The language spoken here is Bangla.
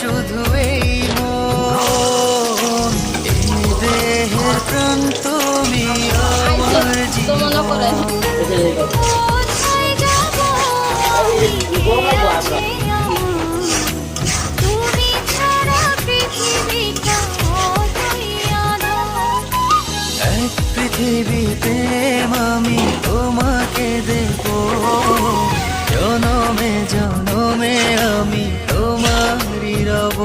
শুধু এই মন, এই দেহের প্রাণ তুমি আমার জীবন। কোথায় যাব আমি আছি তুমি ছাড়া পৃথিবীটা অতই আঁধার। এক পৃথিবীতে আমি তোমাকে দেব, জনমে জনমে আমি তোমারই রব।